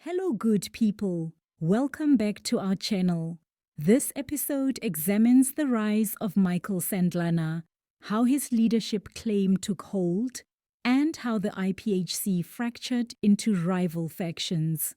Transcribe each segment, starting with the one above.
Hello, good people. Welcome back to our channel. This episode examines the rise of Michael Sandlana, how his leadership claim took hold, and how the IPHC fractured into rival factions.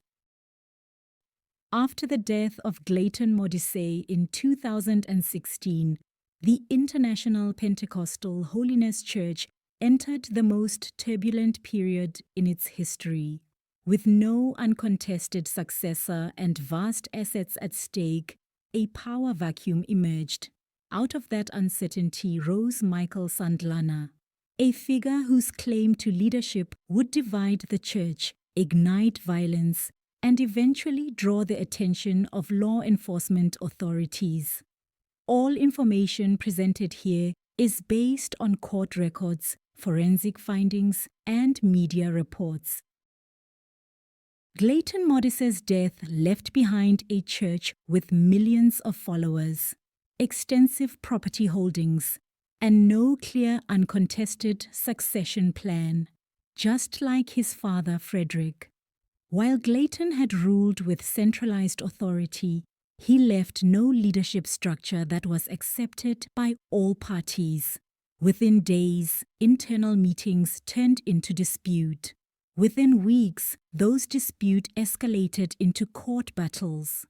After the death of Glayton Modise in 2016, the International Pentecostal Holiness Church entered the most turbulent period in its history. With no uncontested successor and vast assets at stake, a power vacuum emerged. Out of that uncertainty rose Michael Sandlana, a figure whose claim to leadership would divide the church, ignite violence, and eventually draw the attention of law enforcement authorities. All information presented here is based on court records, forensic findings, and media reports. Glayton Modise's death left behind a church with millions of followers, extensive property holdings, and no clear uncontested succession plan, just like his father Frederick. While Glayton had ruled with centralized authority, he left no leadership structure that was accepted by all parties. Within days, internal meetings turned into dispute. Within weeks, those disputes escalated into court battles.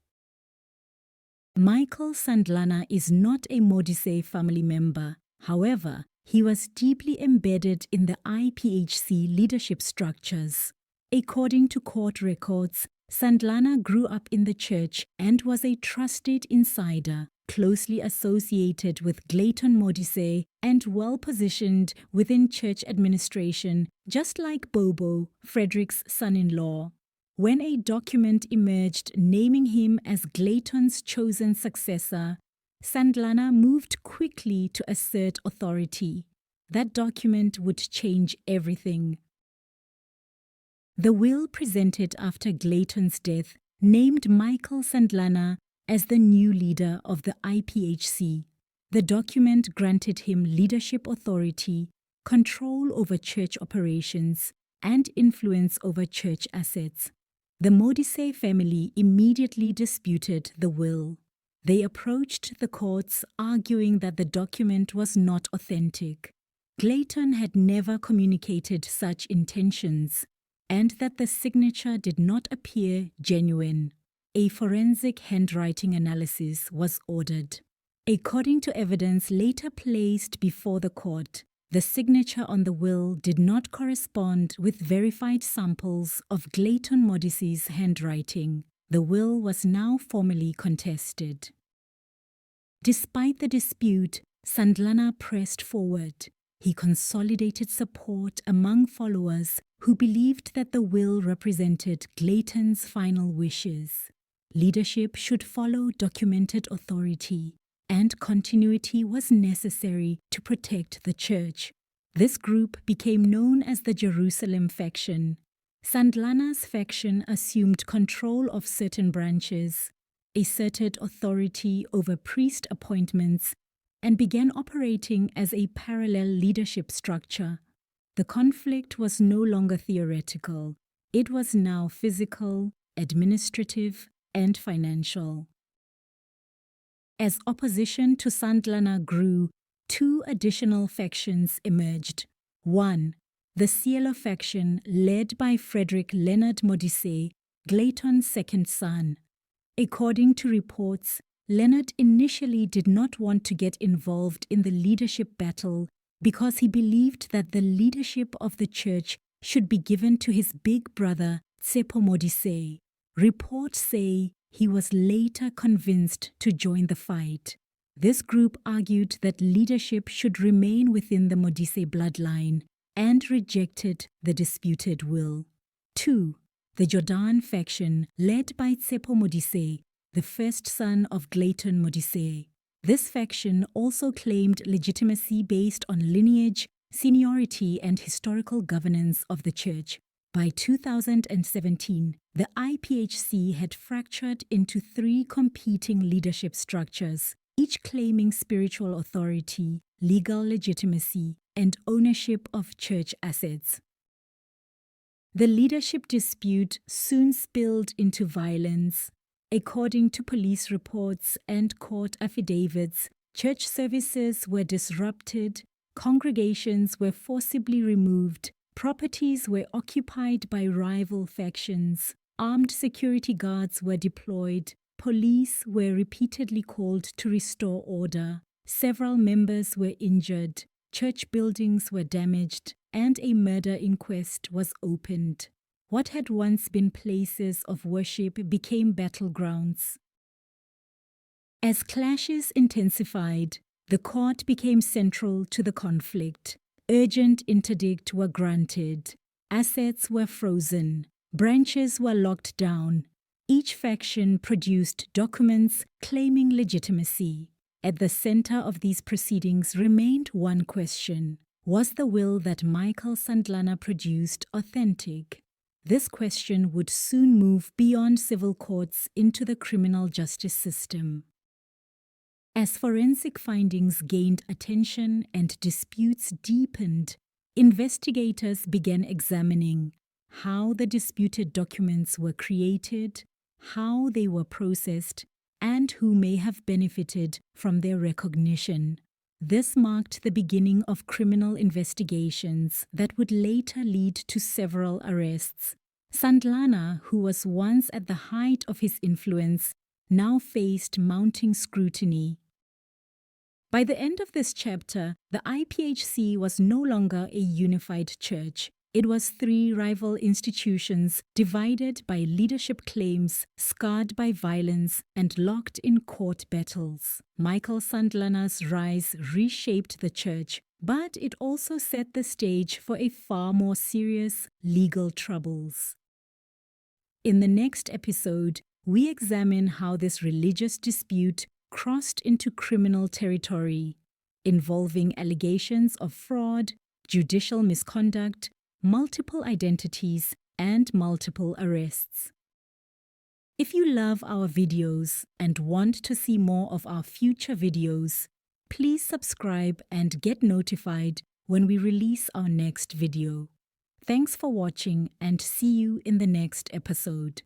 Michael Sandlana is not a Modise family member. However, he was deeply embedded in the IPHC leadership structures. According to court records, Sandlana grew up in the church and was a trusted insider, closely associated with Glayton Modise and well-positioned within church administration, just like Bobo, Frederick's son-in-law. When a document emerged naming him as Glayton's chosen successor, Sandlana moved quickly to assert authority. That document would change everything. The will presented after Glayton's death named Michael Sandlana as the new leader of the IPHC. The document granted him leadership authority, control over church operations, and influence over church assets. The Modise family immediately disputed the will. They approached the courts arguing that the document was not authentic. Glayton had never communicated such intentions, and that the signature did not appear genuine. A forensic handwriting analysis was ordered. According to evidence later placed before the court, the signature on the will did not correspond with verified samples of Glayton Modise's handwriting. The will was now formally contested. Despite the dispute, Sandlana pressed forward. He consolidated support among followers who believed that the will represented Glayton's final wishes. Leadership should follow documented authority, and continuity was necessary to protect the church. This group became known as the Jerusalem faction. Sandlana's faction assumed control of certain branches, asserted authority over priest appointments, and began operating as a parallel leadership structure. The conflict was no longer theoretical. It was now physical, administrative, and financial. As opposition to Sandlana grew, two additional factions emerged. One, the Cielo faction led by Frederick Leonard Modise, Glayton's second son. According to reports, Leonard initially did not want to get involved in the leadership battle because he believed that the leadership of the church should be given to his big brother, Modise. Reports say he was later convinced to join the fight. This group argued that leadership should remain within the Modise bloodline and rejected the disputed will. 2. The Jordan faction led by Modise, the first son of Glayton Modise. This faction also claimed legitimacy based on lineage, seniority, and historical governance of the church. By 2017, the IPHC had fractured into three competing leadership structures, each claiming spiritual authority, legal legitimacy, and ownership of church assets. The leadership dispute soon spilled into violence. According to police reports and court affidavits, church services were disrupted, congregations were forcibly removed, properties were occupied by rival factions, armed security guards were deployed, police were repeatedly called to restore order, several members were injured, church buildings were damaged, and a murder inquest was opened. What had once been places of worship became battlegrounds. As clashes intensified, the court became central to the conflict. Urgent interdict were granted. Assets were frozen. Branches were locked down. Each faction produced documents claiming legitimacy. At the center of these proceedings remained one question: was the will that Michael Sandlana produced authentic? This question would soon move beyond civil courts into the criminal justice system. As forensic findings gained attention and disputes deepened, investigators began examining how the disputed documents were created, how they were processed, and who may have benefited from their recognition. This marked the beginning of criminal investigations that would later lead to several arrests. Sandlana, who was once at the height of his influence, now faced mounting scrutiny. By the end of this chapter, the IPHC was no longer a unified church. It was three rival institutions divided by leadership claims, scarred by violence, and locked in court battles. Michael Sandlana's rise reshaped the church, but it also set the stage for a far more serious legal troubles. In the next episode, we examine how this religious dispute crossed into criminal territory, involving allegations of fraud, judicial misconduct, multiple identities, and multiple arrests. If you love our videos and want to see more of our future videos, please subscribe and get notified when we release our next video. Thanks for watching and see you in the next episode.